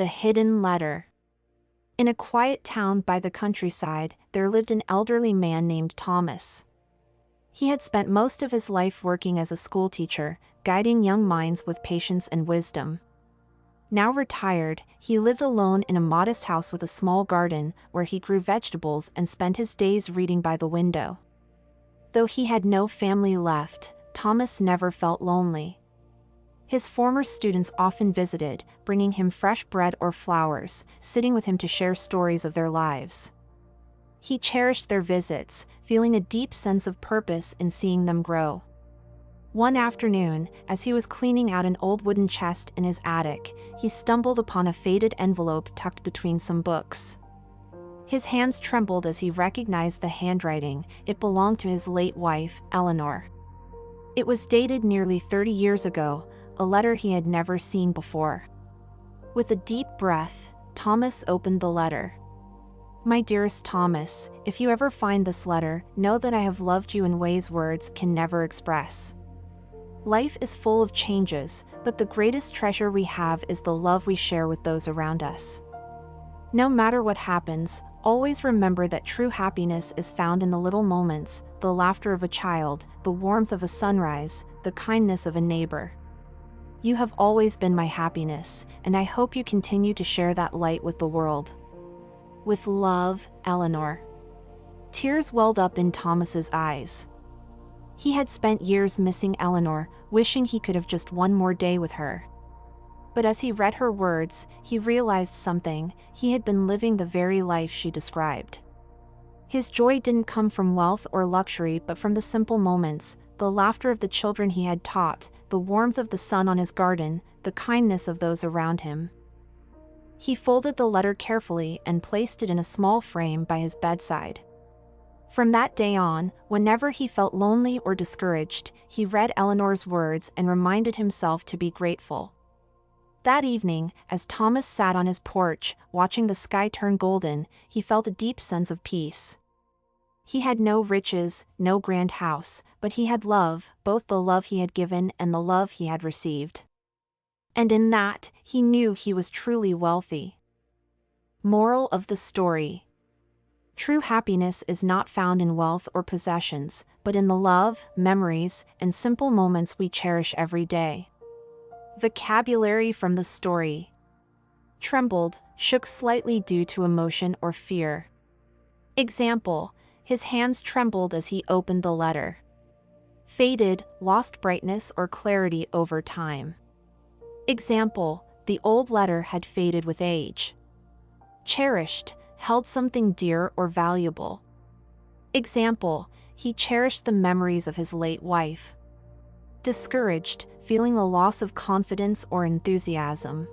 The hidden letter. In a quiet town by the countryside, there lived an elderly man named Thomas. He had spent most of his life working as a schoolteacher, guiding young minds with patience and wisdom. Now retired, he lived alone in a modest house with a small garden, where he grew vegetables and spent his days reading by the window. Though he had no family left, Thomas never felt lonely. His former students often visited, bringing him fresh bread or flowers, sitting with him to share stories of their lives. He cherished their visits, feeling a deep sense of purpose in seeing them grow. One afternoon, as he was cleaning out an old wooden chest in his attic, he stumbled upon a faded envelope tucked between some books. His hands trembled as he recognized the handwriting. It belonged to his late wife, Eleanor. It was dated nearly 30 years ago, a letter he had never seen before. With a deep breath, Thomas opened the letter. "My dearest Thomas, if you ever find this letter, know that I have loved you in ways words can never express. Life is full of changes, but the greatest treasure we have is the love we share with those around us. No matter what happens, always remember that true happiness is found in the little moments, the laughter of a child, the warmth of a sunrise, the kindness of a neighbor. You have always been my happiness, and I hope you continue to share that light with the world. With love, Eleanor." Tears welled up in Thomas's eyes. He had spent years missing Eleanor, wishing he could have just one more day with her. But as he read her words, he realized something: he had been living the very life she described. His joy didn't come from wealth or luxury but from the simple moments, the laughter of the children he had taught, the warmth of the sun on his garden, the kindness of those around him. He folded the letter carefully and placed it in a small frame by his bedside. From that day on, whenever he felt lonely or discouraged, he read Eleanor's words and reminded himself to be grateful. That evening, as Thomas sat on his porch, watching the sky turn golden, he felt a deep sense of peace. He had no riches, no grand house, but he had love, both the love he had given and the love he had received. And in that, he knew he was truly wealthy. Moral of the story: true happiness is not found in wealth or possessions, but in the love, memories, and simple moments we cherish every day. Vocabulary from the story: trembled, shook slightly due to emotion or fear. Example: his hands trembled as he opened the letter. Faded, lost brightness or clarity over time. Example: the old letter had faded with age. Cherished, held something dear or valuable. Example: he cherished the memories of his late wife. Discouraged, feeling a loss of confidence or enthusiasm.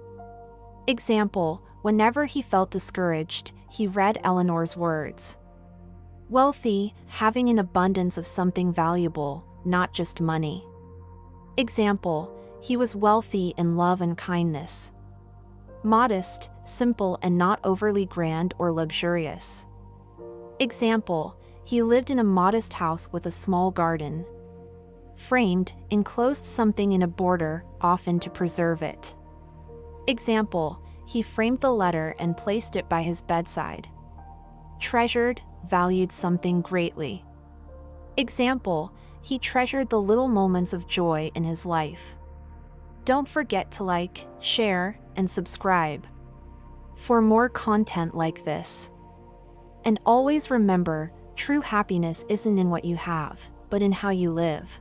Example: whenever he felt discouraged, he read Eleanor's words. Wealthy, having an abundance of something valuable, not just money. Example: he was wealthy in love and kindness. Modest, simple and not overly grand or luxurious. Example: he lived in a modest house with a small garden. Framed, enclosed something in a border, often to preserve it. Example: he framed the letter and placed it by his bedside. Treasured, valued something greatly. Example: he treasured the little moments of joy in his life. Don't forget to like, share, and subscribe for more content like this. And always remember, true happiness isn't in what you have, but in how you live.